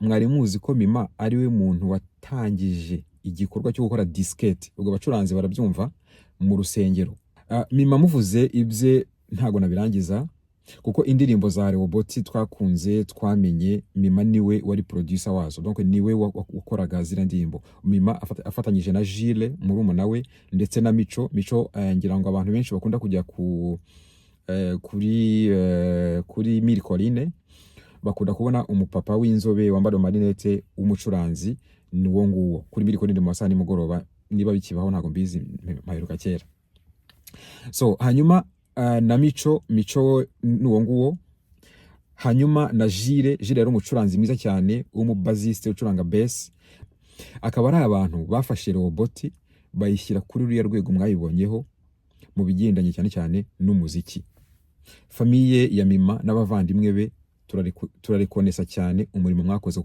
mwari muzi ko Mima ari we muntu watangije igikorwa cyo gukora diskete, ubwo abacuranzi barabyumva mu rusengero. Mima muvuze ibye ntago nabirangiza kuko indirimbo za Rehoboth twakunze twamenye Mima niwe wari producer wazo, donc niwe wakoraga zira ndirimbo. Mima afatanyije na Gilles murumuna we ndetse na Mico ngira ngo abantu benshi bakunda kujya kuri Mille bakunda kubona umupapa w'inzobe wambara marinette w'umucuranzi niwo nguwo kuri Mille mu masaha nimugoroba, niba bikibaho ntago mbizi mpaheruka kera. So hanyuma na Mico nuwo nguwo, hanyuma na Gilles yari umucuranzi mwiza cyane w'umubasiste ucuranga bass. Akaba ari abantu bafashe Rehoboth bayishyira kuri ruriya rwego mwayibonyeho mu bigendanye cyane cyane n'umuziki. Famille ya Mima n'abavandimwe be turarekonesa cyane umurimo mwakoze.